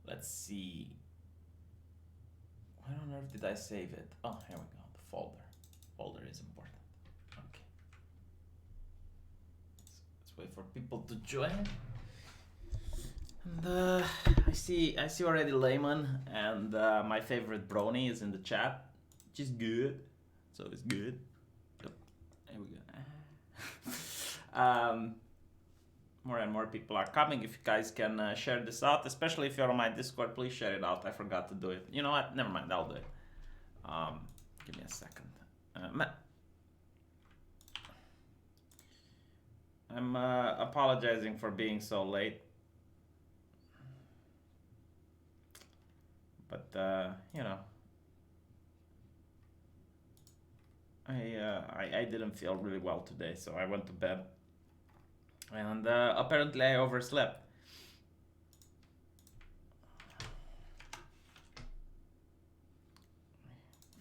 let's see. Where on earth did I save it? Oh, here we go. The folder. Folder is important. Okay. Let's wait for people to join. And I see already Layman and my favorite Brony is in the chat, which is good. So it's good. Yep. There we go. More and more people are coming. If you guys can share this out, especially if you're on my Discord, please share it out. I forgot to do it. You know what? Never mind. I'll do it. Give me a second. I'm apologizing for being so late. But you know, I didn't feel really well today, so I went to bed, and apparently I overslept.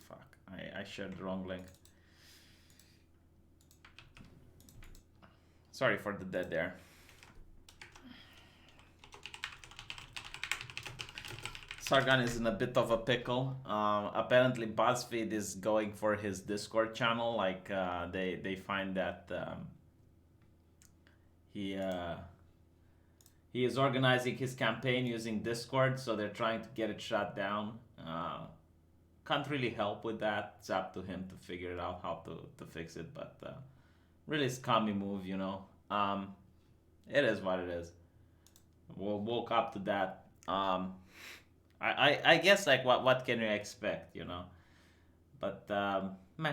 Fuck! I shared the wrong link. Sorry for the dead there. Sargon is in a bit of a pickle. Apparently, BuzzFeed is going for his Discord channel. Like they find that he is organizing his campaign using Discord, so they're trying to get it shut down. Can't really help with that. It's up to him to figure it out how to fix it. But really scummy move, you know. It is what it is. We'll woke up to that. I guess like what can you expect, you know? But meh.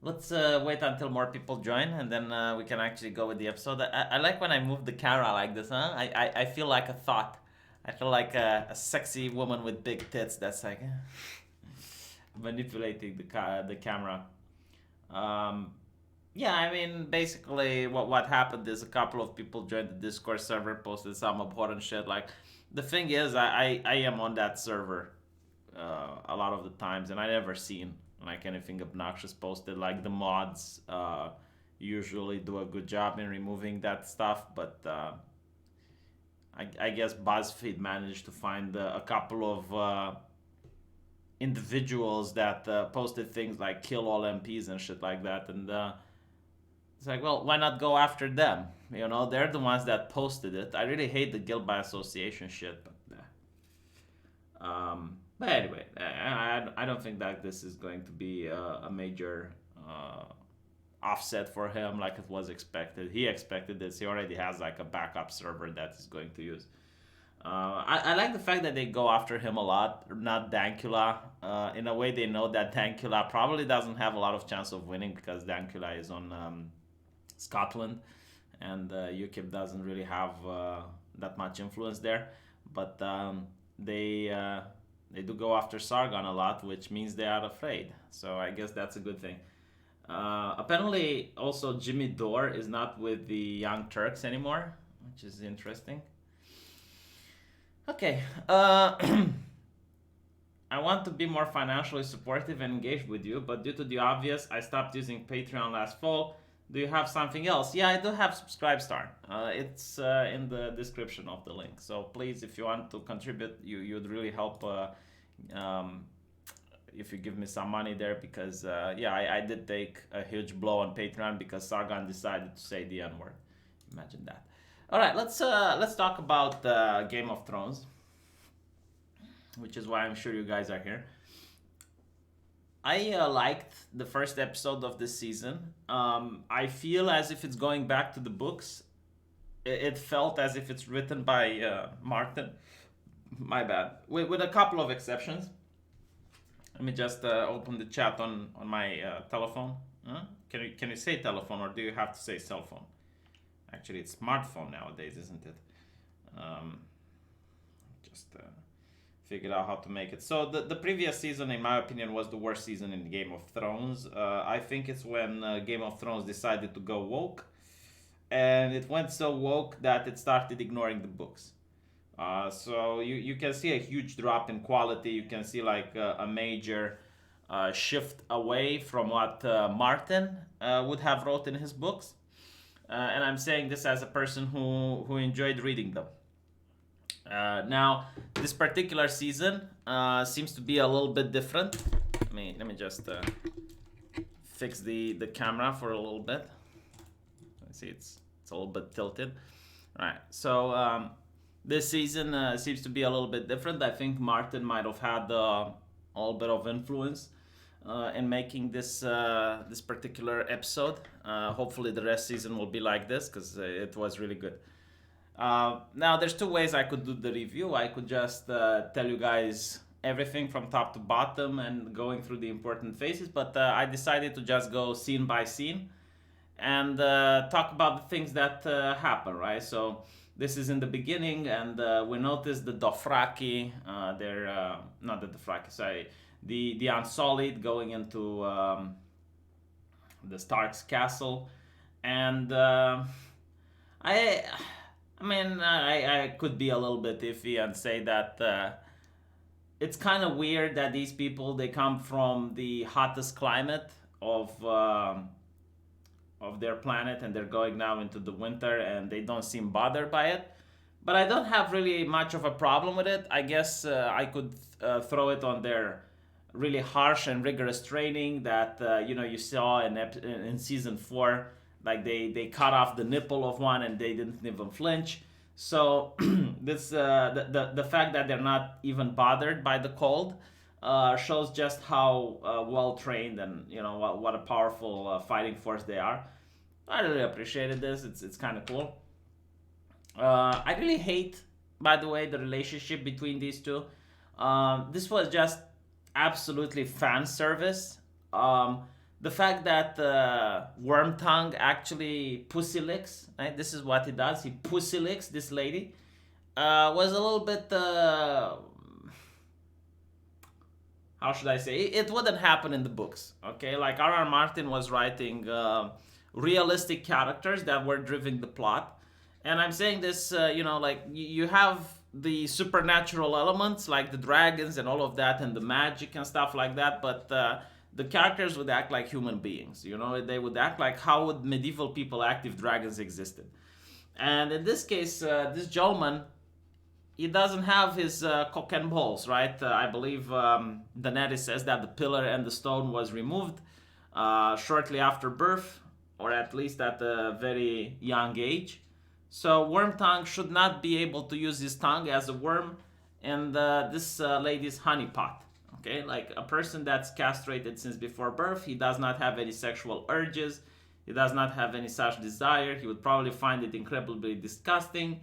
Let's wait until more people join, and then we can actually go with the episode. I like when I move the camera like this, huh? I feel like a thought. I feel like a sexy woman with big tits that's like manipulating the camera. Yeah, I mean, basically, what happened is a couple of people joined the Discord server, posted some important shit. Like, the thing is, I am on that server a lot of the times, and I never seen like anything obnoxious posted. Like the mods usually do a good job in removing that stuff, but I guess BuzzFeed managed to find a couple of individuals that posted things like "kill all MPs" and shit like that, and it's like, well, why not go after them? You know, they're the ones that posted it. I really hate the guild by association shit, but anyway, I don't think that this is going to be a major offset for him like it was expected. He expected this. He already has like a backup server that he's going to use. I like the fact that they go after him a lot, not Dankula. In a way, they know that Dankula probably doesn't have a lot of chance of winning because Dankula is on Scotland, and UKIP doesn't really have that much influence there. But they do go after Sargon a lot, which means they are afraid. So I guess that's a good thing. Apparently, also Jimmy Dore is not with the Young Turks anymore, which is interesting. Okay. I want to be more financially supportive and engaged with you, but due to the obvious, I stopped using Patreon last fall. Do you have something else? Yeah, I do have Subscribestar. It's in the description of the link. So please, if you want to contribute, you'd really help if you give me some money there, because yeah, I did take a huge blow on Patreon because Sargon decided to say the N word. Imagine that. All right, let's talk about Game of Thrones, which is why I'm sure you guys are here. I liked the first episode of this season. I feel as if it's going back to the books. It felt as if it's written by Martin. My bad. With a couple of exceptions. Let me just open the chat on my telephone. Huh? Can you say telephone, or do you have to say cell phone? Actually, it's smartphone nowadays, isn't it? Just figured out how to make it. So the previous season, in my opinion, was the worst season in Game of Thrones. I think it's when Game of Thrones decided to go woke, and it went so woke that it started ignoring the books. So you can see a huge drop in quality. You can see like a major shift away from what Martin would have wrote in his books. And I'm saying this as a person who enjoyed reading them. Now, this particular season seems to be a little bit different. Let me just fix the camera for a little bit. Let's see, it's a little bit tilted. All right, so this season seems to be a little bit different. I think Martin might have had a little bit of influence in making this particular episode. Hopefully, the rest season will be like this because it was really good. Now, there's two ways I could do the review. I could just tell you guys everything from top to bottom and going through the important phases, but I decided to just go scene by scene and talk about the things that happen, right? So this is in the beginning, and we notice the Dothraki, they're not the Dothraki, sorry, the Unsullied going into the Stark's castle, and I could be a little bit iffy and say that it's kind of weird that these people, they come from the hottest climate of their planet, and they're going now into the winter, and they don't seem bothered by it. But I don't have really much of a problem with it. I guess I could throw it on their really harsh and rigorous training that you saw in season 4. Like they cut off the nipple of one and they didn't even flinch. So this the fact that they're not even bothered by the cold shows just how well trained and what a powerful fighting force they are. I really appreciated this. It's kind of cool. I really hate, by the way, the relationship between these two. This was just absolutely fan service. The fact that Wormtongue actually pussy licks, right? This is what he does. He pussy licks this lady. Was a little bit, how should I say? It wouldn't happen in the books, okay? Like R.R. Martin was writing realistic characters that were driving the plot. And I'm saying this, like you have the supernatural elements like the dragons and all of that and the magic and stuff like that, but the characters would act like human beings. They would act like how would medieval people act if dragons existed. And in this case, this gentleman, he doesn't have his cock and balls, right? I believe Daenerys says that the pillar and the stone was removed shortly after birth, or at least at a very young age. So Wormtongue should not be able to use his tongue as a worm in this lady's honeypot. Okay, like a person that's castrated since before birth, he does not have any sexual urges, he does not have any such desire, he would probably find it incredibly disgusting.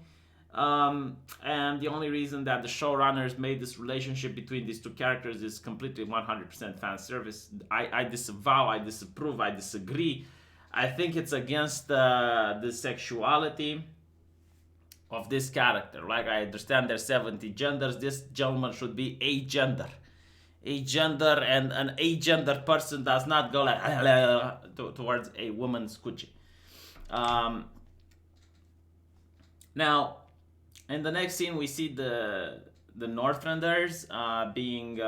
And the only reason that the showrunners made this relationship between these two characters is completely 100% fan service. I disavow, I disapprove, I disagree. I think it's against the sexuality of this character. Like, I understand there's 70 genders, this gentleman should be a gender. A gender, and an agender person does not go like towards a woman's coochie. Now, in the next scene, we see the Northlanders being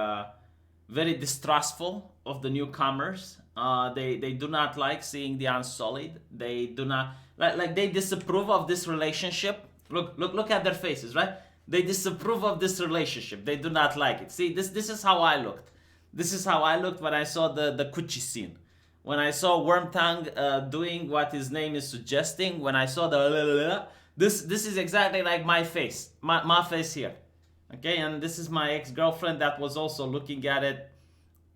very distrustful of the newcomers. They do not like seeing the Unsullied. They do not like they disapprove of this relationship. Look at their faces, right? They disapprove of this relationship. They do not like it. See, this is how I looked. This is how I looked when I saw the coochie scene. When I saw Wormtongue doing what his name is suggesting. When I saw the this is exactly like my face. My face here. Okay, and this is my ex-girlfriend that was also looking at it.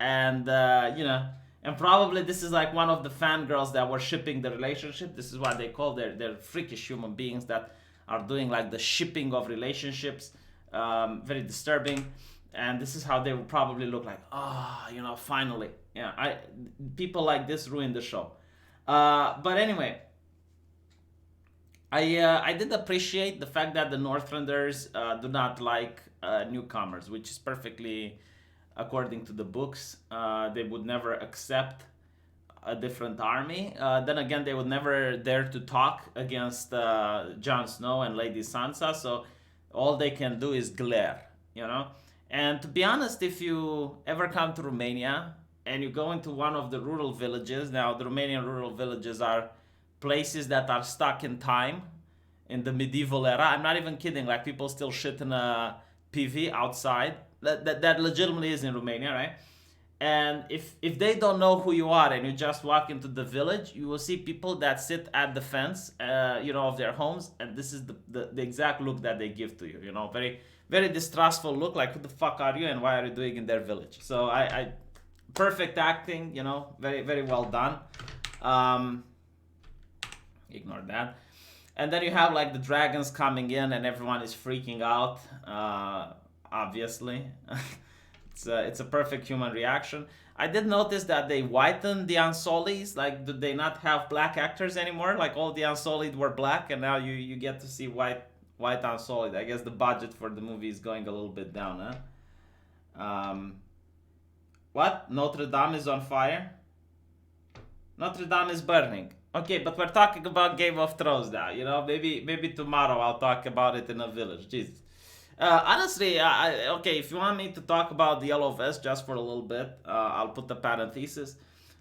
And, and probably this is like one of the fangirls that were shipping the relationship. This is what they call they're freakish human beings that are doing like the shipping of relationships. Very disturbing. And this is how they would probably look like. Finally. Yeah, people like this ruin the show. But anyway, I did appreciate the fact that the Northlanders do not like newcomers, which is perfectly according to the books. They would never accept a different army. Then again, they would never dare to talk against Jon Snow and Lady Sansa, so all they can do is glare, And to be honest, if you ever come to Romania and you go into one of the rural villages, now the Romanian rural villages are places that are stuck in time, in the medieval era. I'm not even kidding. Like people still shit in a PV outside. That legitimately is in Romania, right? And if they don't know who you are and you just walk into the village, you will see people that sit at the fence, of their homes, and this is the exact look that they give to you. Very very distrustful look, like who the fuck are you and why are you doing in their village? So I perfect acting, very very well done. Um, Ignore that. And then you have like the dragons coming in and everyone is freaking out. Obviously, it's a perfect human reaction. I did notice that they whitened the Unsullieds. Like, do they not have black actors anymore? Like all the Unsullied were black, and now you get to see white Unsullied. I guess the budget for the movie is going a little bit down, huh? What? Notre Dame is on fire? Notre Dame is burning. Okay, but we're talking about Game of Thrones now. Maybe tomorrow I'll talk about it in a village. Jesus. Honestly, okay, if you want me to talk about the Yellow Vest just for a little bit, I'll put the parenthesis.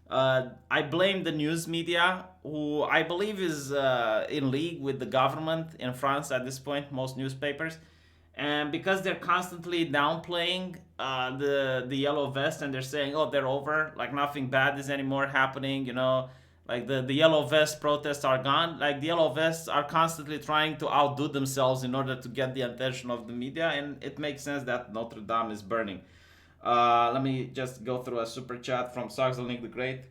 I blame the news media, who I believe is in league with the government in France at this point, most newspapers. And because they're constantly downplaying the Yellow Vest, and they're saying, oh, they're over, like nothing bad is anymore happening, like the Yellow Vest protests are gone. Like the Yellow Vests are constantly trying to outdo themselves in order to get the attention of the media, and it makes sense that Notre Dame is burning. Let me just go through a super chat from Soxelnik the Great.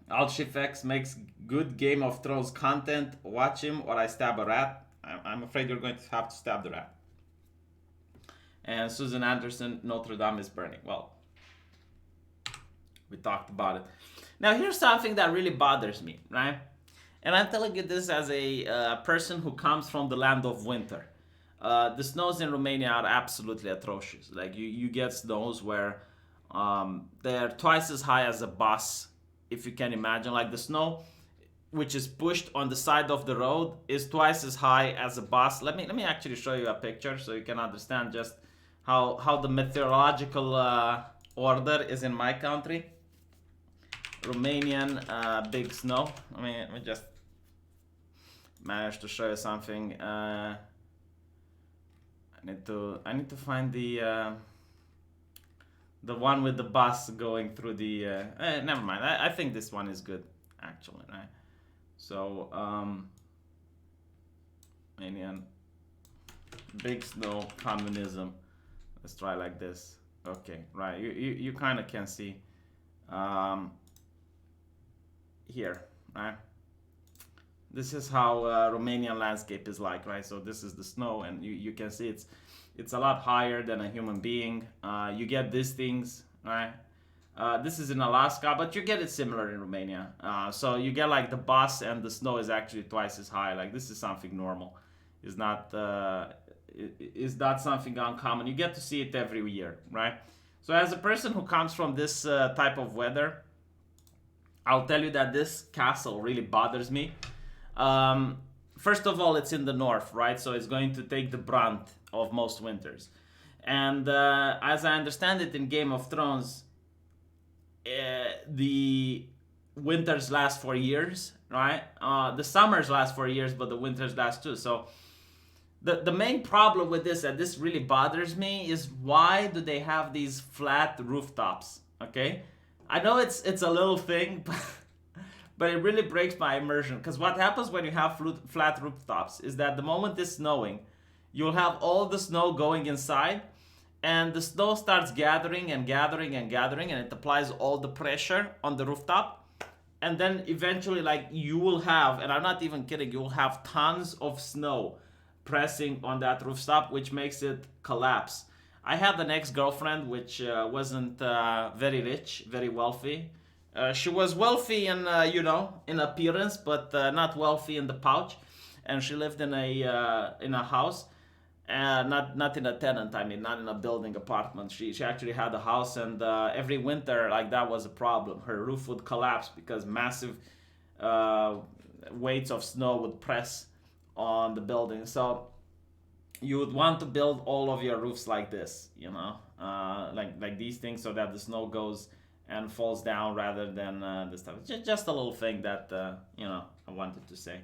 Alshifex makes good Game of Thrones content. Watch him or I stab a rat. I'm afraid you're going to have to stab the rat. And Susan Anderson, Notre Dame is burning. Well, we talked about it. Now, here's something that really bothers me, right? And I'm telling you this as a person who comes from the land of winter. The snows in Romania are absolutely atrocious. Like, you get snows where they're twice as high as a bus, if you can imagine. Like, the snow, which is pushed on the side of the road, is twice as high as a bus. Let me actually show you a picture so you can understand just how the meteorological order is in my country. Romanian big snow. Let me just manage to show you something. I need to find the one with the bus going through the. Never mind. I think this one is good, actually, right? So Romanian big snow communism. Let's try like this. Okay, right. You kind of can see. Here, right? This is how Romanian landscape is like, right? So this is the snow, and you can see it's a lot higher than a human being. You get these things, right? This is in Alaska, but you get it similar in Romania. So you get like the bus, and the snow is actually twice as high. Like, this is something normal. It's not something uncommon. You get to see it every year, right? So as a person who comes from this type of weather, I'll tell you that this castle really bothers me. First of all, it's in the north, right? So it's going to take the brunt of most winters. And as I understand it in Game of Thrones, the winters last for years, right? The summers last for years, but the winters last too. So the main problem with this, and this really bothers me, is why do they have these flat rooftops, okay? I know it's a little thing, but it really breaks my immersion. Because what happens when you have flat rooftops is that the moment it's snowing, you'll have all the snow going inside, and the snow starts gathering and gathering and gathering, and it applies all the pressure on the rooftop. And then eventually, like, you will have, and I'm not even kidding, you will have tons of snow pressing on that rooftop, which makes it collapse. I had an ex-girlfriend which wasn't very rich, very wealthy. She was wealthy in in appearance, but not wealthy in the pouch. And she lived in a house, not in a tenant. I mean, not in a building apartment. She actually had a house, and every winter, like, that was a problem. Her roof would collapse because massive weights of snow would press on the building. So you would want to build all of your roofs like this, like these things, so that the snow goes and falls down rather than this stuff. Just a little thing that I wanted to say.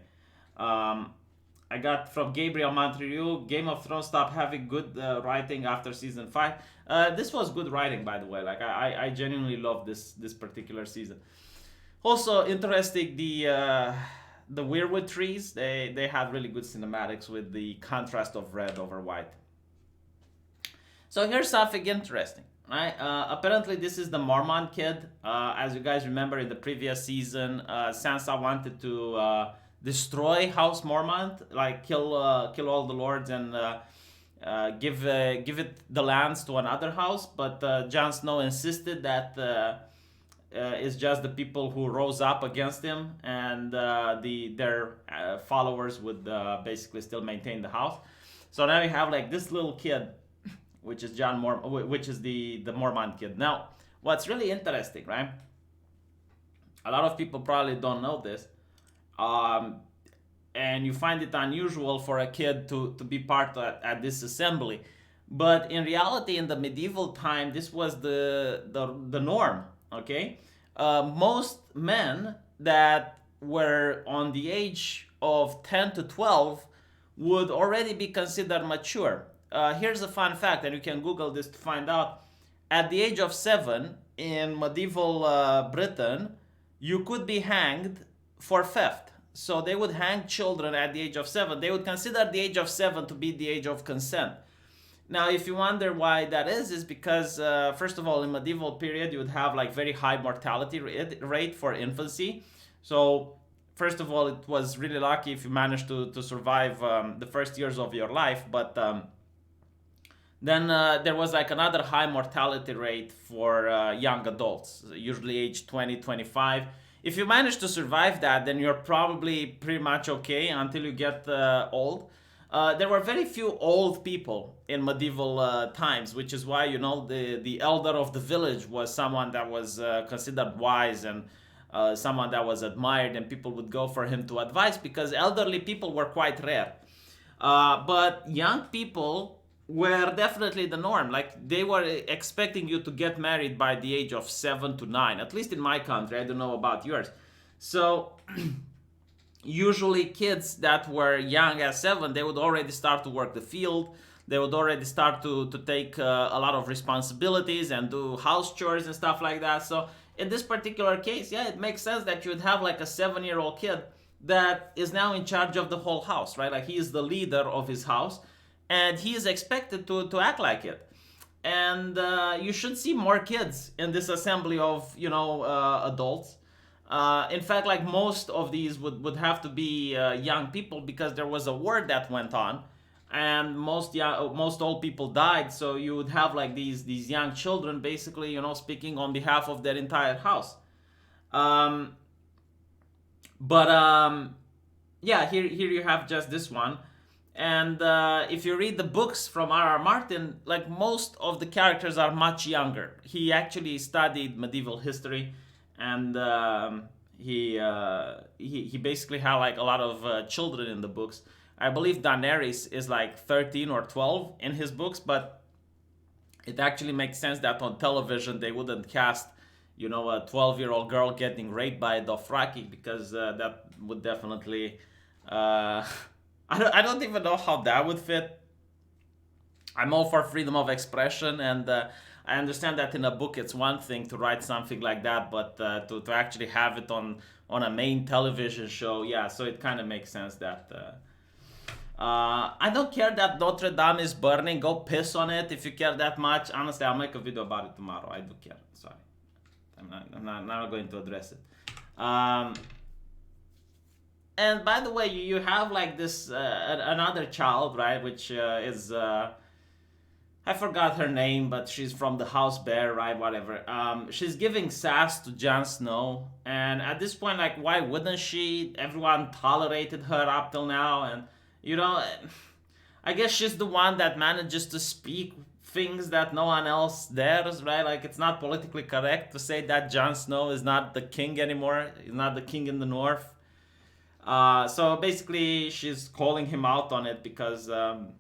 I I got from Gabriel Montreux, Game of Thrones stopped having good writing after season 5. This was good writing, by the way. Like I genuinely love this particular season. Also interesting, the weirwood trees. They had really good cinematics with the contrast of red over white. So here's something interesting, right? Apparently, this is the Mormont kid. As you guys remember, in the previous season, Sansa wanted to destroy House Mormont, like kill all the lords and give it the lands to another house. But Jon Snow insisted that it's just the people who rose up against him, and their followers would basically still maintain the house. So now you have like this little kid, which is which is the Mormont kid. Now, what's really interesting, right? A lot of people probably don't know this, and you find it unusual for a kid to be part at this assembly. But in reality, in the medieval time, this was the norm. Okay, most men that were on the age of 10 to 12 would already be considered mature. Here's a fun fact, and you can Google this to find out. At the age of 7 in medieval Britain, you could be hanged for theft. So they would hang children at the age of 7. They would consider the age of 7 to be the age of consent. Now, if you wonder why that is because first of all, in medieval period, you would have like very high mortality rate for infancy. So first of all, it was really lucky if you managed to survive the first years of your life. But then there was like another high mortality rate for young adults, usually age 20, 25. If you manage to survive that, then you're probably pretty much okay until you get old. There were very few old people in medieval times, which is why, the elder of the village was someone that was considered wise and someone that was admired, and people would go for him to advise because elderly people were quite rare. But young people were definitely the norm. Like, they were expecting you to get married by the age of 7 to 9, at least in my country. I don't know about yours. So usually kids that were young as 7, they would already start to work the field. They would already start to take a lot of responsibilities and do house chores and stuff like that. So in this particular case, yeah, it makes sense that you would have like a 7-year-old kid that is now in charge of the whole house, right? Like, he is the leader of his house, and he is expected to act like it. And you should see more kids in this assembly of adults. In fact, like, most of these would have to be young people, because there was a war that went on, and most old people died. So you would have like these young children basically speaking on behalf of their entire house. Yeah, here you have just this one. And if you read the books from R.R. Martin, like, most of the characters are much younger. He actually studied medieval history, and he basically had like a lot of children in the books. I believe Daenerys is like 13 or 12 in his books, but it actually makes sense that on television they wouldn't cast, a 12-year-old girl getting raped by a Dothraki, because that would definitely... I don't even know how that would fit. I'm all for freedom of expression, and I understand that in a book it's one thing to write something like that, but to actually have it on a main television show, yeah, so it kind of makes sense that... I don't care that Notre Dame is burning. Go piss on it if you care that much. Honestly, I'll make a video about it tomorrow. I do care. Sorry. I'm not going to address it. And by the way, you have like this another child, right? Which is I forgot her name, but she's from the House Bear, right? Whatever. She's giving sass to Jon Snow, and at this point, like, why wouldn't she? Everyone tolerated her up till now, and I guess she's the one that manages to speak things that no one else dares, right? Like, it's not politically correct to say that Jon Snow is not the king anymore. He's not the king in the North. So basically, she's calling him out on it because the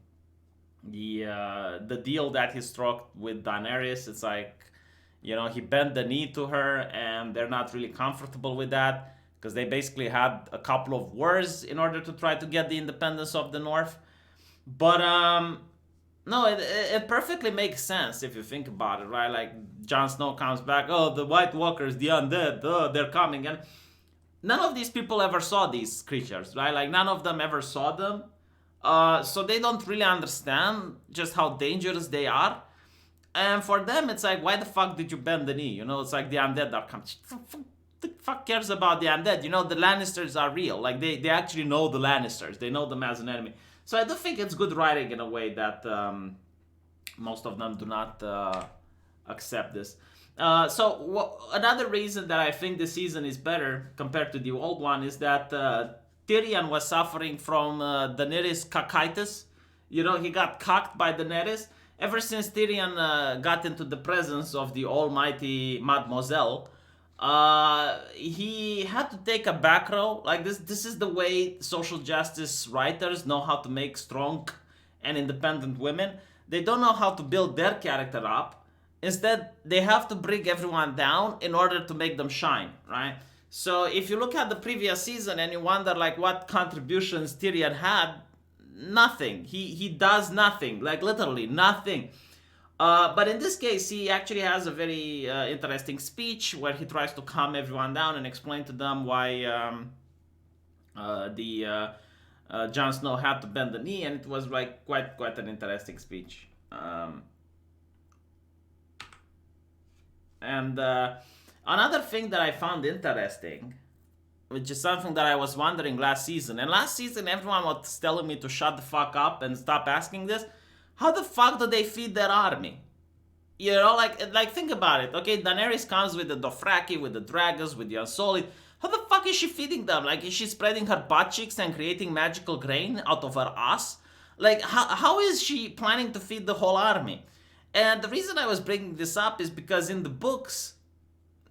deal that he struck with Daenerys, it's like, he bent the knee to her, and they're not really comfortable with that. because they basically had a couple of wars in order to try to get the independence of the North. But no, it perfectly makes sense if you think about it, right? Like Jon Snow comes back, oh, the White Walkers, the undead, oh, they're coming, and none of these people ever saw these creatures, right? Like none of them ever saw them, so they don't really understand just how dangerous they are. And for them, it's like, why the fuck did you bend the knee? You know, it's like the undead are coming. The fuck cares about the undead? You know, the Lannisters are real. Like they actually know the Lannisters. They know them as an enemy. So I do think it's good writing in a way that most of them do not accept this. Another reason that I think this season is better compared to the old one is that Tyrion was suffering from Daenerys cockitis. You know, he got cocked by Daenerys. Ever since Tyrion got into the presence of the almighty Mademoiselle, he had to take a back row. Like this is the way social justice writers know how to make strong and independent women. They don't know how to build their character up. Instead, they have to bring everyone down in order to make them shine, right? So if you look at the previous season and you wonder like what contributions Tyrion had, nothing. He does nothing, like literally nothing. But in this case, he actually has a very interesting speech where he tries to calm everyone down and explain to them why Jon Snow had to bend the knee, and it was like quite an interesting speech. And another thing that I found interesting, which is something that I was wondering last season, and last season everyone was telling me to shut the fuck up and stop asking this. How the fuck do they feed their army? You know, like think about it. Okay, Daenerys comes with the Dothraki, with the dragons, with the Unsullied. How the fuck is she feeding them? Like, is she spreading her butt cheeks and creating magical grain out of her ass? Like, how is she planning to feed the whole army? And the reason I was bringing this up is because in the books,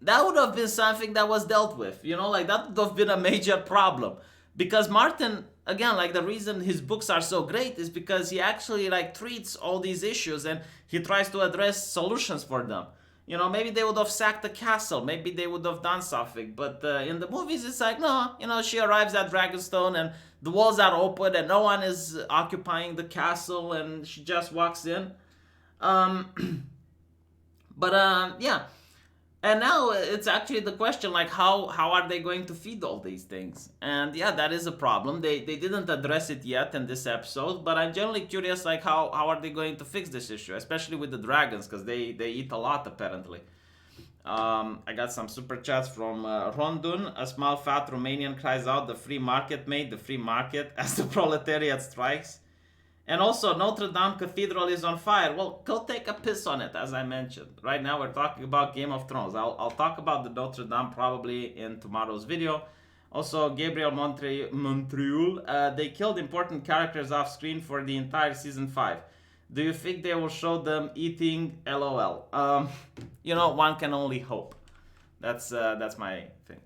that would have been something that was dealt with. You know, like that would have been a major problem. Because Martin, again, like the reason his books are so great is because he actually like treats all these issues and he tries to address solutions for them. You know, maybe they would have sacked the castle, maybe they would have done something, but in the movies it's like, no, you know, she arrives at Dragonstone and the walls are open and no one is occupying the castle and she just walks in. Yeah. And now it's actually the question, like, how are they going to feed all these things? And yeah, that is a problem. They didn't address it yet in this episode, but I'm generally curious, like, how are they going to fix this issue, especially with the dragons, because they eat a lot, apparently. I got some super chats from Rondun. A small fat Romanian cries out, the free market, mate, the free market, as the proletariat strikes. And also, Notre Dame Cathedral is on fire. Well, go take a piss on it, as I mentioned. Right now, we're talking about Game of Thrones. I'll talk about the Notre Dame probably in tomorrow's video. Also, Gabriel Montreal, they killed important characters off screen for the entire season 5. Do you think they will show them eating? LOL. You know, one can only hope. That's my thing.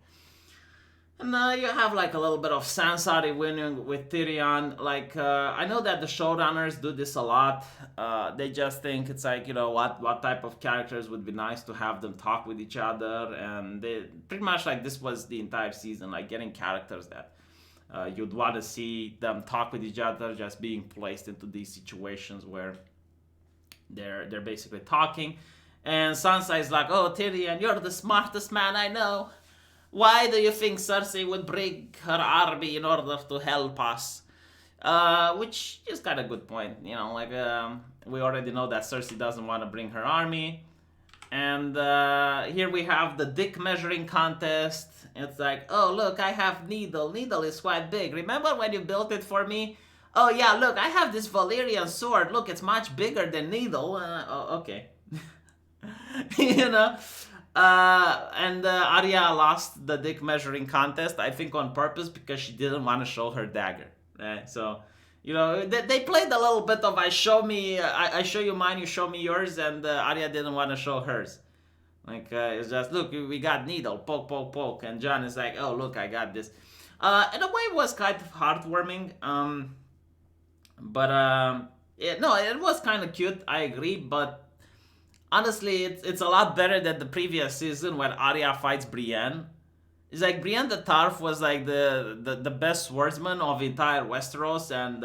And you have like a little bit of Sansa winning with Tyrion. Like, I know that the showrunners do this a lot. They just think it's like, you know, what type of characters would be nice to have them talk with each other. And they pretty much like this was the entire season, like getting characters that you'd want to see them talk with each other, just being placed into these situations where they're basically talking. And Sansa is like, oh, Tyrion, you're the smartest man I know. Why do you think Cersei would bring her army in order to help us? Which is kind of a good point. You know, like, we already know that Cersei doesn't want to bring her army. And here we have the dick measuring contest. It's like, oh, look, I have Needle. Needle is quite big. Remember when you built it for me? Oh, yeah, look, I have this Valyrian sword. Look, it's much bigger than Needle. Okay. You know? And Arya lost the dick measuring contest, I think on purpose, because she didn't want to show her dagger. Right? So, you know, they played a little bit of I show you mine, you show me yours, and Arya didn't want to show hers. Like, it's just, look, we got Needle, poke, poke, poke, and Jon is like, oh, look, I got this. In a way, it was kind of heartwarming, it was kind of cute, I agree, but honestly, it's a lot better than the previous season where Arya fights Brienne. It's like Brienne the Tarf was like the best swordsman of entire Westeros, and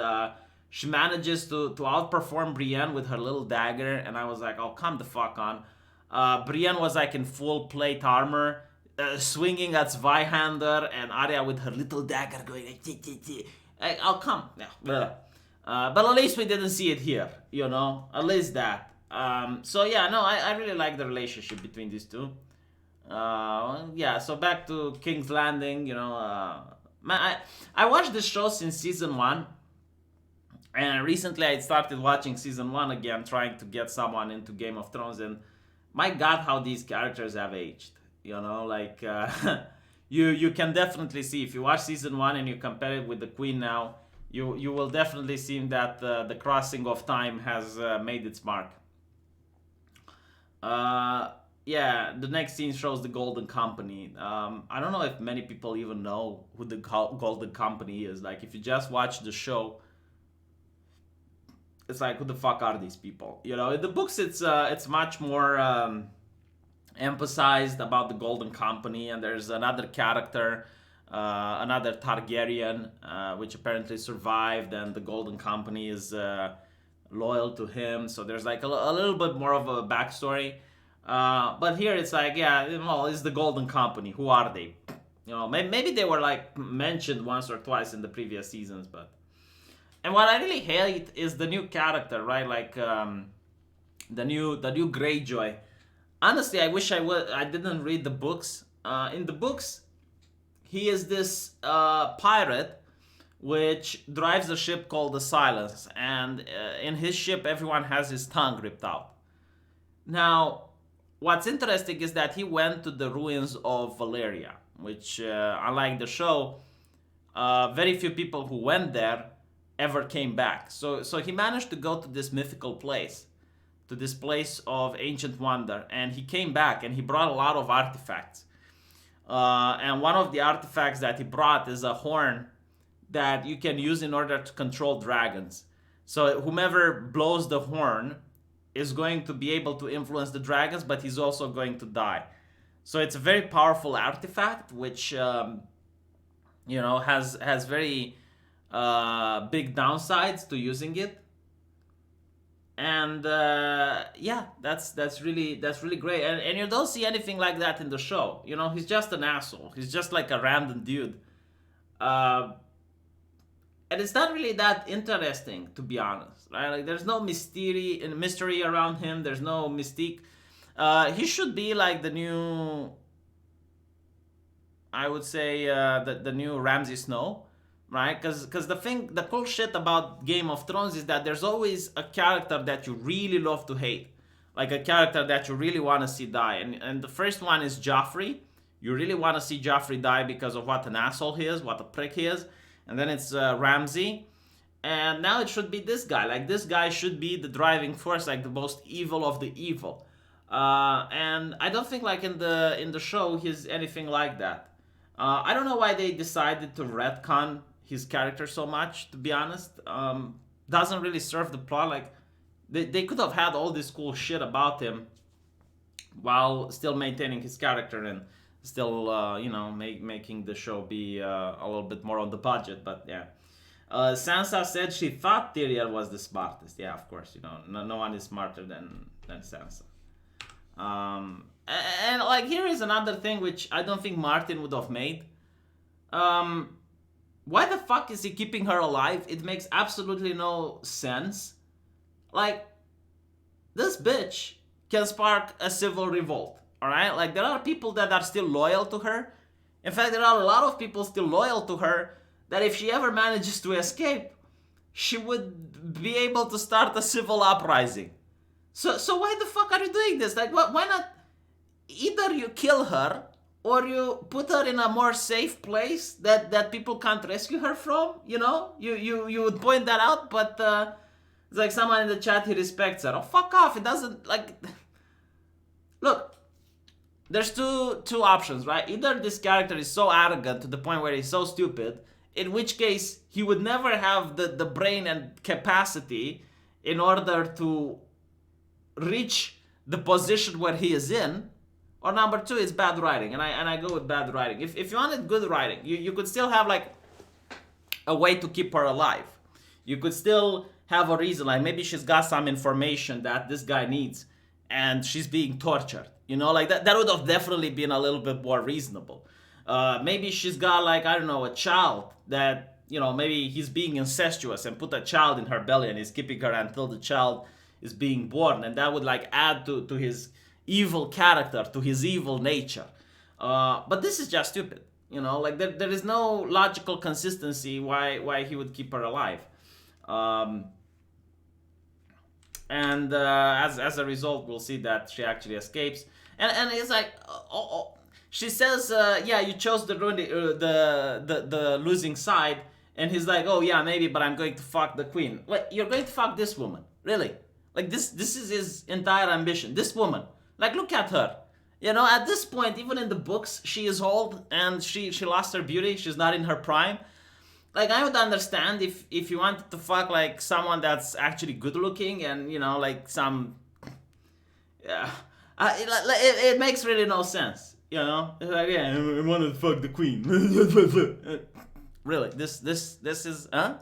she manages to outperform Brienne with her little dagger, and I was like, oh, come the fuck on. Brienne was like in full plate armor, swinging at Zweihander, and Arya with her little dagger going like, tee, tee, tee. Like, oh, come. Yeah. But at least we didn't see it here, you know? At least that. So yeah, no, I really like the relationship between these two. Yeah, so back to King's Landing, you know, man, I watched this show since season one, and recently I started watching season one again, trying to get someone into Game of Thrones, and my God, how these characters have aged. You know, like you can definitely see if you watch season one and you compare it with the Queen now, you will definitely see that the crossing of time has made its mark. Yeah, the next scene shows the Golden Company. I don't know if many people even know who the Golden Company is. Like, if you just watch the show, it's like, who the fuck are these people? You know, in the books, it's much more emphasized about the Golden Company, and there's another character, another Targaryen, which apparently survived, and the Golden Company is loyal to him. So there's like a little bit more of a backstory. But here it's like, yeah, well, it's the Golden Company. Who are they? You know, maybe they were like mentioned once or twice in the previous seasons, but. And what I really hate is the new character, right? Like the new Greyjoy. Honestly, I wish I didn't read the books. In the books, he is this pirate which drives a ship called the Silence, and in his ship, everyone has his tongue ripped out. Now, what's interesting is that he went to the ruins of Valyria, which, unlike the show, very few people who went there ever came back. So he managed to go to this mythical place, to this place of ancient wonder, and he came back and he brought a lot of artifacts. And one of the artifacts that he brought is a horn that you can use in order to control dragons. So whomever blows the horn is going to be able to influence the dragons, but he's also going to die. So it's a very powerful artifact, which has very big downsides to using it. And yeah, that's really great. And you don't see anything like that in the show. You know, he's just an asshole. He's just like a random dude. And it's not really that interesting, to be honest, right? Like, there's no mystery around him. There's no mystique. He should be like the new, I would say, the new Ramsay Snow, right? Because the cool shit about Game of Thrones is that there's always a character that you really love to hate, like a character that you really want to see die. And the first one is Joffrey. You really want to see Joffrey die because of what an asshole he is, what a prick he is. And then it's Ramsay, and now it should be this guy. Like, this guy should be the driving force, like the most evil of the evil. And I don't think like in the show he's anything like that. I don't know why they decided to retcon his character so much. To be honest, doesn't really serve the plot. Like, they could have had all this cool shit about him while still maintaining his character and still, making the show be a little bit more on the budget. But yeah, Sansa said she thought Tyrion was the smartest. Yeah, of course, no one is smarter than Sansa. And like, here is another thing which I don't think Martin would have made. Why the fuck is he keeping her alive? It makes absolutely no sense. Like, this bitch can spark a civil revolt. Alright? Like, there are people that are still loyal to her. In fact, there are a lot of people still loyal to her that if she ever manages to escape, she would be able to start a civil uprising. So why the fuck are you doing this? Like, why not? Either you kill her or you put her in a more safe place that people can't rescue her from. You know? You would point that out, but it's like someone in the chat, he respects her. Oh, fuck off. It doesn't, like... Look. There's two options, right? Either this character is so arrogant to the point where he's so stupid, in which case he would never have the brain and capacity in order to reach the position where he is in, or number two, it's bad writing, and I go with bad writing. If you wanted good writing, you could still have like a way to keep her alive. You could still have a reason, like maybe she's got some information that this guy needs, and she's being tortured. You know, like that would have definitely been a little bit more reasonable. Maybe she's got like, I don't know, a child that, you know, maybe he's being incestuous and put a child in her belly and he's keeping her until the child is being born, and that would like add to his evil character, to his evil nature. But this is just stupid. You know, like there is no logical consistency why he would keep her alive. And as a result, we'll see that she actually escapes. And it's like, she says, yeah, you chose the losing side. And he's like, oh yeah, maybe, but I'm going to fuck the queen. Like, you're going to fuck this woman, really? Like this is his entire ambition. This woman, like, look at her. You know, at this point, even in the books, she is old and she lost her beauty. She's not in her prime. Like, I would understand if you wanted to fuck like someone that's actually good looking and, you know, like some, yeah, it makes really no sense. You know, it's like, yeah, I want to fuck the queen. Really, this is, huh?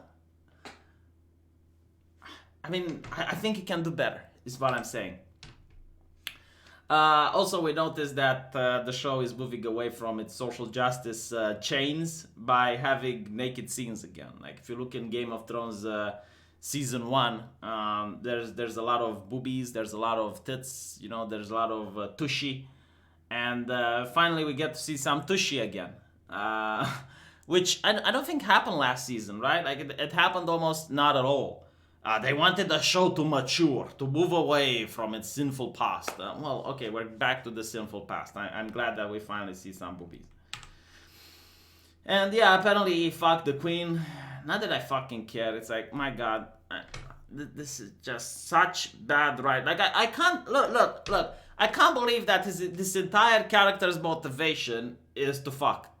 I mean, I think he can do better, is what I'm saying. Also, we noticed that the show is moving away from its social justice chains by having naked scenes again. Like, if you look in Game of Thrones season 1, there's a lot of boobies, there's a lot of tits, you know, there's a lot of tushy, and finally we get to see some tushy again, which I don't think happened last season, right? Like, it happened almost not at all. They wanted the show to mature, to move away from its sinful past. Well, okay, we're back to the sinful past. I'm glad that we finally see some boobies. And yeah, apparently he fucked the queen. Not that I fucking care. It's like, my god, this is just such bad writing. Like, I can't, look. I can't believe that this entire character's motivation is to fuck.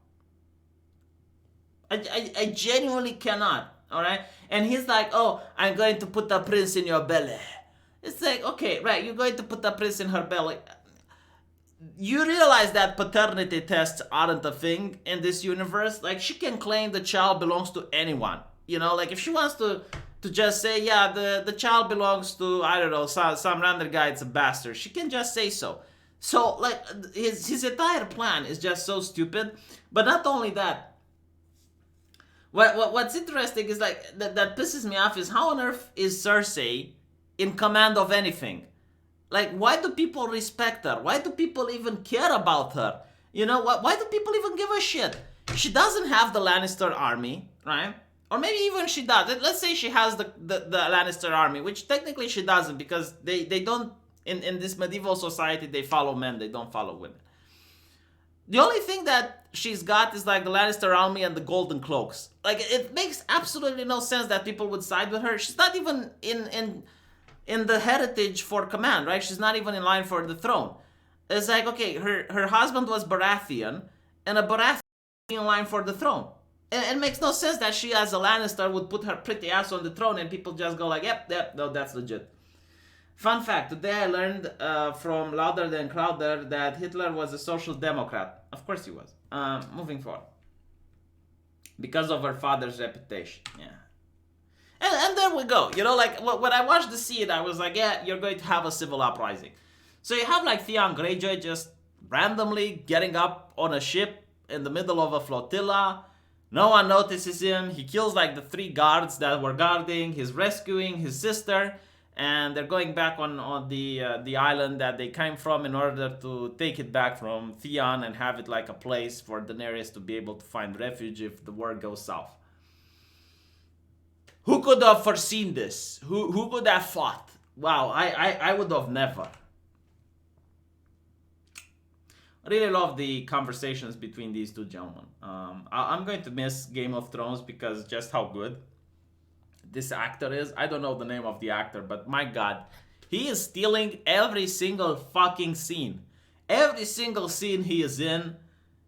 I genuinely cannot. Alright? And he's like, oh, I'm going to put a prince in your belly. It's like, okay, right, you're going to put a prince in her belly. You realize that paternity tests aren't a thing in this universe? Like, she can claim the child belongs to anyone. You know, like, if she wants to just say, yeah, the child belongs to, I don't know, some random guy, it's a bastard, she can just say so. So, like, his entire plan is just so stupid. But not only that, What's interesting is, like, that pisses me off is how on earth is Cersei in command of anything? Like, why do people respect her? Why do people even care about her? You know, why do people even give a shit? She doesn't have the Lannister army, right? Or maybe even she does. Let's say she has the Lannister army, which technically she doesn't, because they don't, in this medieval society, they follow men, they don't follow women. The only thing that she's got is like the Lannister army and the Golden Cloaks. Like, it makes absolutely no sense that people would side with her. She's not even in the heritage for command, right? She's not even in line for the throne. It's like, okay, her husband was Baratheon, and a Baratheon in line for the throne. And it makes no sense that she, as a Lannister, would put her pretty ass on the throne and people just go like, yep, no, that's legit. Fun fact, today I learned from Louder Than Crowder that Hitler was a social democrat. Of course he was. Moving forward. Because of her father's reputation. Yeah. And there we go. You know, like, when I watched the scene, I was like, yeah, you're going to have a civil uprising. So you have, like, Theon Greyjoy just randomly getting up on a ship in the middle of a flotilla. No one notices him. He kills, like, the 3 guards that were guarding. He's rescuing his sister. And they're going back on the island that they came from in order to take it back from Theon and have it like a place for Daenerys to be able to find refuge if the war goes south. Who could have foreseen this? Who could have thought? Wow, I would have never. I really love the conversations between these two gentlemen. I'm going to miss Game of Thrones because just how good this actor is. I don't know the name of the actor, but my god, he is stealing every single fucking scene. Every single scene he is in,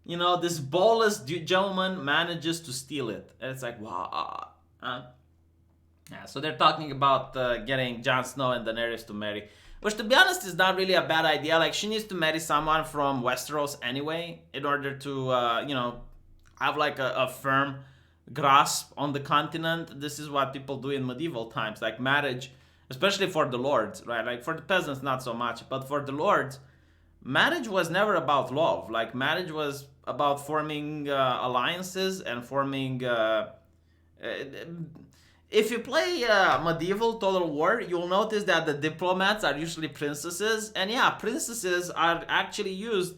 you know, this ballless gentleman manages to steal it. And it's like, wow. Yeah, so they're talking about getting Jon Snow and Daenerys to marry, which to be honest is not really a bad idea. Like she needs to marry someone from Westeros anyway in order to have like a firm grasp on the continent. This is what people do in medieval times, like marriage, especially for the lords, right? Like for the peasants, not so much, but for the lords, marriage was never about love. Like marriage was about forming alliances and forming. Uh, if you play medieval Total War, you'll notice that the diplomats are usually princesses, and yeah, princesses are actually used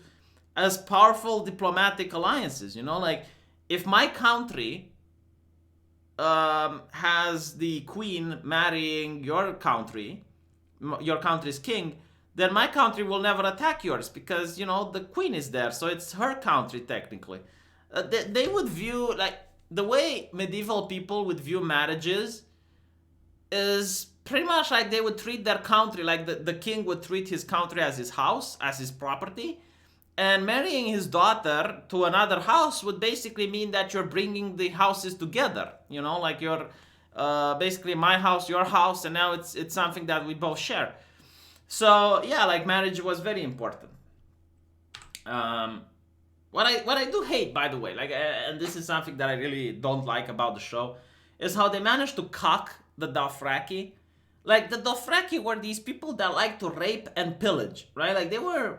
as powerful diplomatic alliances. You know, like if my country has the queen marrying your country's king, then my country will never attack yours because the queen is there, so it's her country technically. They would view like the way medieval people would view marriages is pretty much like they would treat their country like the king would treat his country as his house, as his property. And marrying his daughter to another house would basically mean that you're bringing the houses together. Like you're basically my house, your house, and now it's something that we both share. So yeah, like marriage was very important. What I do hate, by the way, like, and this is something that I really don't like about the show, is how they managed to cock the Dothraki. Like the Dothraki were these people that like to rape and pillage, right? Like they were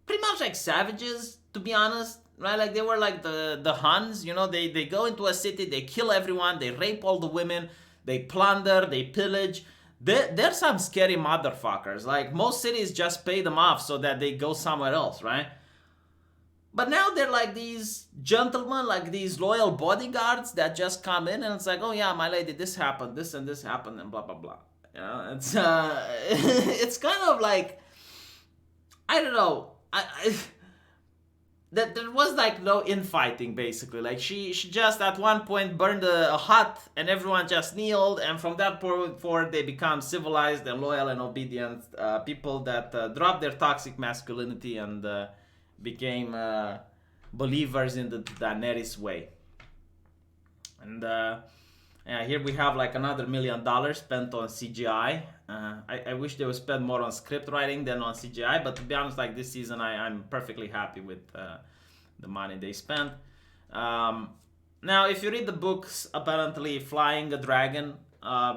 pretty much like savages, to be honest, right? Like they were like the Huns, they go into a city, they kill everyone, they rape all the women, they plunder, they pillage. They're some scary motherfuckers. Like most cities just pay them off so that they go somewhere else, right? But now they're like these gentlemen, like these loyal bodyguards that just come in and it's like, oh yeah, my lady, this happened, this and this happened, and blah blah blah. It's it's kind of like, I don't know. That there was like no infighting basically. Like she just at one point burned a hut and everyone just kneeled, and from that point forward they become civilized and loyal and obedient people that dropped their toxic masculinity and became believers in the Daenerys way. And yeah, here we have like another $1 million spent on CGI. I wish they would spend more on script writing than on CGI, but to be honest, like this season, I'm perfectly happy with the money they spent. Now, if you read the books, apparently flying a dragon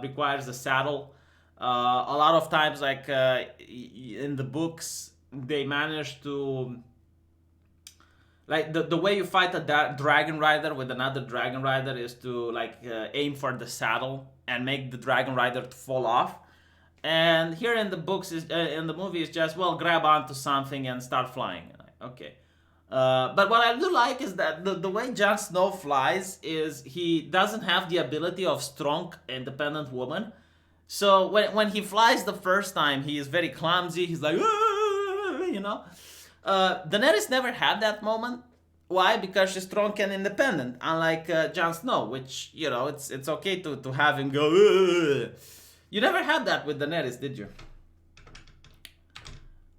requires a saddle. A lot of times, like in the books, they manage to, like the way you fight a dragon rider with another dragon rider is to like aim for the saddle and make the dragon rider to fall off. And here in the books, in the movie, is just, well, grab onto something and start flying. Okay. But what I do like is that the way Jon Snow flies is he doesn't have the ability of strong, independent woman. So when he flies the first time, he is very clumsy. He's like, Daenerys never had that moment. Why? Because she's strong and independent, unlike Jon Snow, which, it's okay to have him go. You never had that with Daenerys, did you?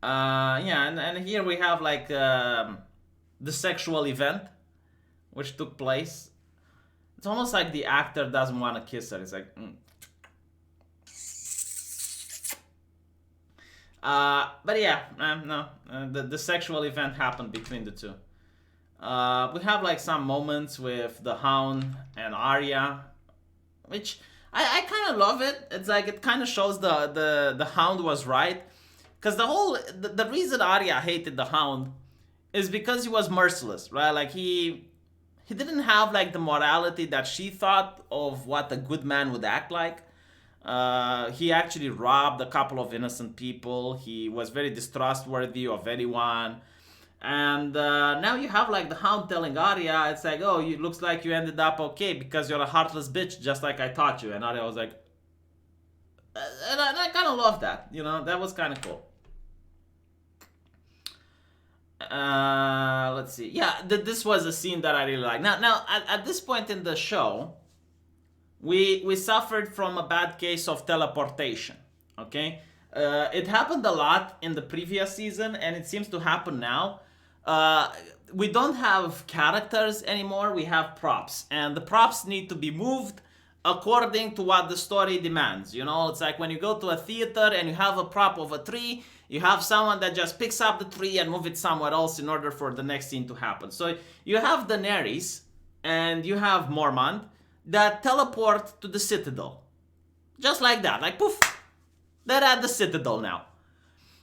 Yeah, and here we have like the sexual event which took place. It's almost like the actor doesn't want to kiss her. It's like, but yeah, no, the sexual event happened between the two. We have like some moments with the Hound and Arya, which I kind of love it. It's like it kind of shows the Hound was right, because the reason Arya hated the Hound is because he was merciless, right? Like he didn't have like the morality that she thought of what a good man would act like. He actually robbed a couple of innocent people. He was very distrustworthy of anyone. And now you have like the Hound telling Arya, it's like, oh, it looks like you ended up okay because you're a heartless bitch, just like I taught you. And Arya was like, and I kind of love that, that was kind of cool. Let's see. Yeah, this was a scene that I really like. Now at this point in the show, we suffered from a bad case of teleportation. Okay, it happened a lot in the previous season, and it seems to happen now. We don't have characters anymore. We have props, and the props need to be moved according to what the story demands. You know, it's like when you go to a theater and you have a prop of a tree, you have someone that just picks up the tree and move it somewhere else in order for the next scene to happen. So you have Daenerys and you have Mormont that teleport to the Citadel. Just like that, like poof, they're at the Citadel now.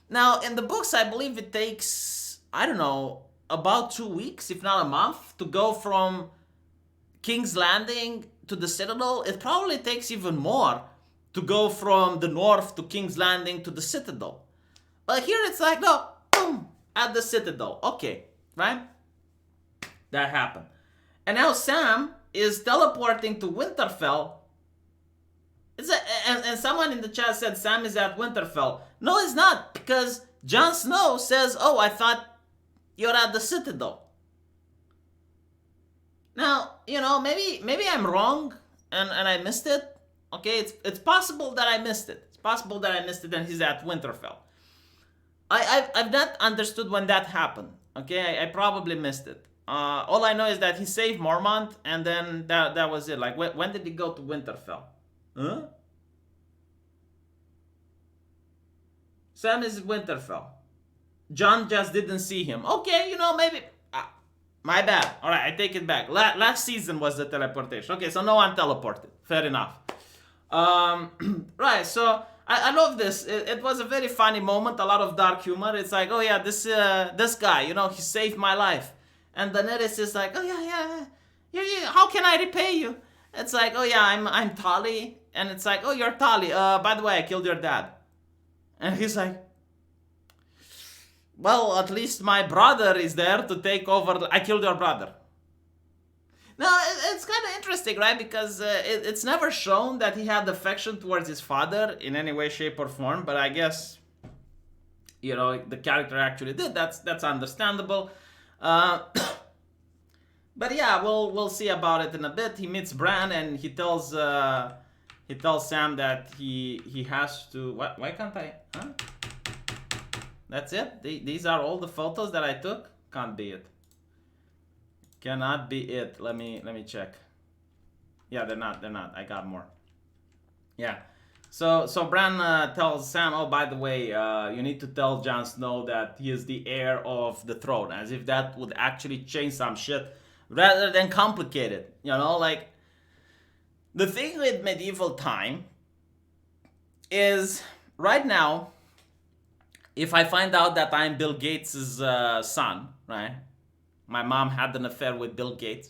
Now, in the books, I believe it takes, I don't know, about 2 weeks, if not a month, to go from King's Landing to the Citadel. It probably takes even more to go from the north to King's Landing to the Citadel. But here it's like, no, boom, at the Citadel. Okay, right? That happened. And now Sam is teleporting to Winterfell. And someone in the chat said Sam is at Winterfell. No, it's not, because Jon Snow says, oh, I thought you're at the Citadel. Now, you know, maybe I'm wrong and I missed it. Okay, it's possible that I missed it. It's possible that I missed it and he's at Winterfell. I've not understood when that happened. Okay, I probably missed it. All I know is that he saved Mormont and then that was it. Like, when did he go to Winterfell? Huh? Sam is at Winterfell. Jon just didn't see him. Okay, you know, maybe... my bad. Alright, I take it back. Last season was the teleportation. Okay, so no one teleported. Fair enough. Right, so... I love this. It was a very funny moment. A lot of dark humor. It's like, oh yeah, this guy, you know, he saved my life. And Daenerys is like, oh yeah. How can I repay you? It's like, oh yeah, I'm Tali. And it's like, oh, you're Tali. By the way, I killed your dad. And he's like, well, at least my brother is there to take over. I killed your brother. Now, it's kind of interesting, right? Because it's never shown that he had affection towards his father in any way, shape, or form. But I guess, you know, the character actually did. That's understandable. But yeah, we'll see about it in a bit. He meets Bran and he tells Sam that he has to. What? Why can't I? Huh? That's it. These are all the photos that I took. Can't be it. Cannot be it. Let me check. Yeah, they're not. I got more. Yeah. So Bran tells Sam, oh, by the way, you need to tell Jon Snow that he is the heir of the throne, as if that would actually change some shit rather than complicate it. You know, like, the thing with medieval time is right now, if I find out that I'm Bill Gates' son, right? My mom had an affair with Bill Gates.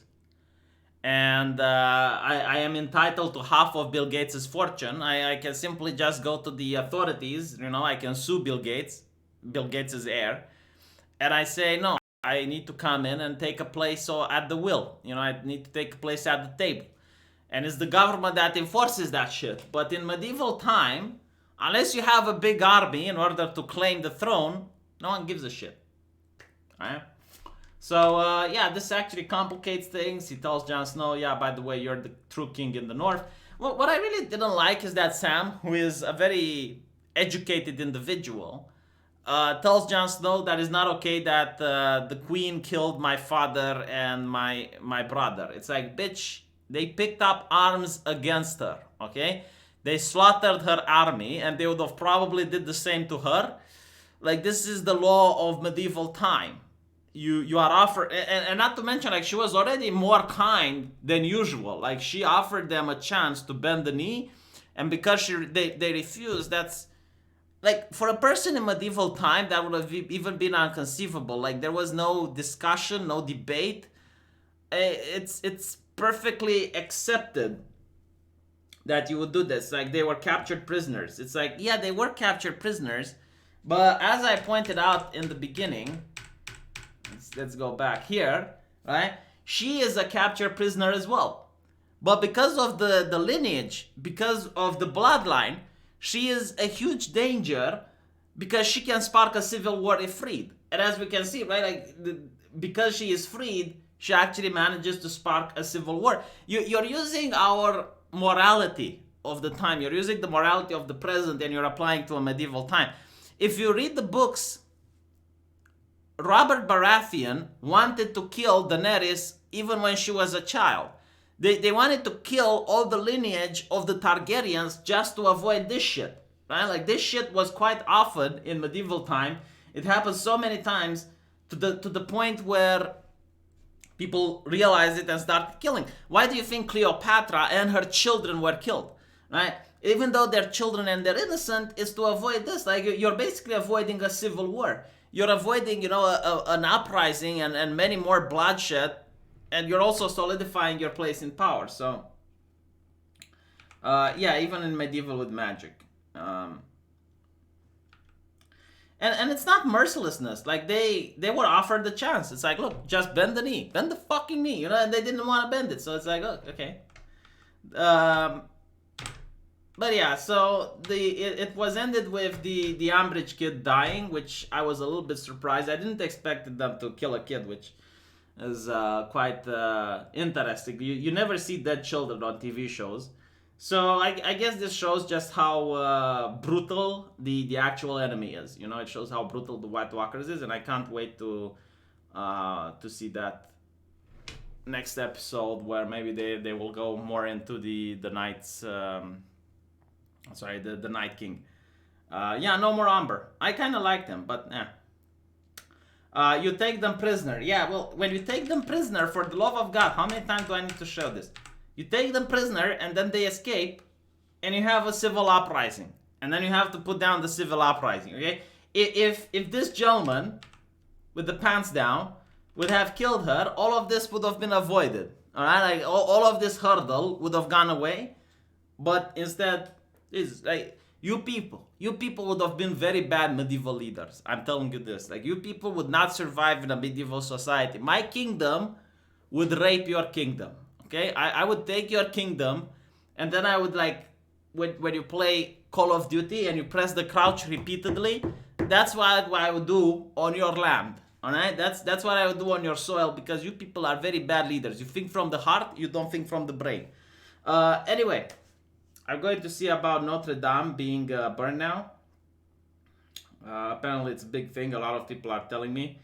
And I am entitled to half of Bill Gates' fortune. I can simply just go to the authorities. You know, I can sue Bill Gates' heir. And I say, no, I need to come in and take a place at the will. You know, I need to take a place at the table. And it's the government that enforces that shit. But in medieval time, unless you have a big army in order to claim the throne, no one gives a shit. Alright? So, yeah, this actually complicates things. He tells Jon Snow, yeah, by the way, you're the true king in the north. Well, what I really didn't like is that Sam, who is a very educated individual, tells Jon Snow that it's not okay that the queen killed my father and my brother. It's like, bitch, they picked up arms against her, okay? They slaughtered her army, and they would have probably did the same to her. Like, this is the law of medieval time. You are offered, and not to mention, like, she was already more kind than usual. Like, she offered them a chance to bend the knee, and because they refused, that's, like, for a person in medieval time, that would have even been inconceivable. Like, there was no discussion, no debate. It's perfectly accepted that you would do this. Like, they were captured prisoners. It's like, yeah, they were captured prisoners, but as I pointed out in the beginning, let's go back here, right? She is a captured prisoner as well. But because of the lineage, because of the bloodline, she is a huge danger because she can spark a civil war if freed. And as we can see, right, like, because she is freed, she actually manages to spark a civil war. You're using our morality of the time. You're using the morality of the present and you're applying to a medieval time. If you read the books, Robert Baratheon wanted to kill Daenerys even when she was a child. They wanted to kill all the lineage of the Targaryens just to avoid this shit. Right? Like, this shit was quite often in medieval time. It happened so many times to the point where people realized it and started killing. Why do you think Cleopatra and her children were killed? Right? Even though they're children and they're innocent, it's to avoid this. Like, you're basically avoiding a civil war. You're avoiding, an uprising and many more bloodshed, and you're also solidifying your place in power. So, yeah, even in medieval with magic. And it's not mercilessness. Like, they were offered the chance. It's like, look, just bend the knee. Bend the fucking knee. And they didn't want to bend it. So it's like, oh, okay. But yeah, so it was ended with the Ambridge kid dying, which I was a little bit surprised. I didn't expect them to kill a kid, which is quite interesting. You never see dead children on TV shows. So I guess this shows just how brutal the actual enemy is. It shows how brutal the White Walkers is, and I can't wait to see that next episode where maybe they will go more into the Knights. The Night King. Yeah, no more Umber. I kind of like them, but you take them prisoner. Yeah, well, when you take them prisoner, for the love of God, how many times do I need to show this? You take them prisoner, and then they escape, and you have a civil uprising. And then you have to put down the civil uprising, okay? If this gentleman, with the pants down, would have killed her, all of this would have been avoided. Alright? Like, all of this hurdle would have gone away. But instead, it's like, you people would have been very bad medieval leaders. I'm telling you this. Like, you people would not survive in a medieval society. My kingdom would rape your kingdom. Okay? I would take your kingdom, and then I would, like, when you play Call of Duty and you press the crouch repeatedly, that's what I would do on your land. Alright? That's what I would do on your soil, because you people are very bad leaders. You think from the heart, you don't think from the brain. Anyway, I'm going to see about Notre Dame being burned now. Apparently it's a big thing. A lot of people are telling me.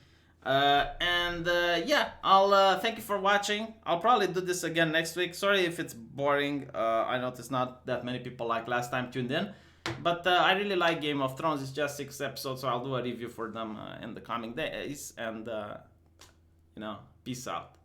Yeah, I'll thank you for watching. I'll probably do this again next week. Sorry if it's boring. I noticed not that many people like last time tuned in. But I really like Game of Thrones. It's just 6 episodes, so I'll do a review for them in the coming days. And, peace out.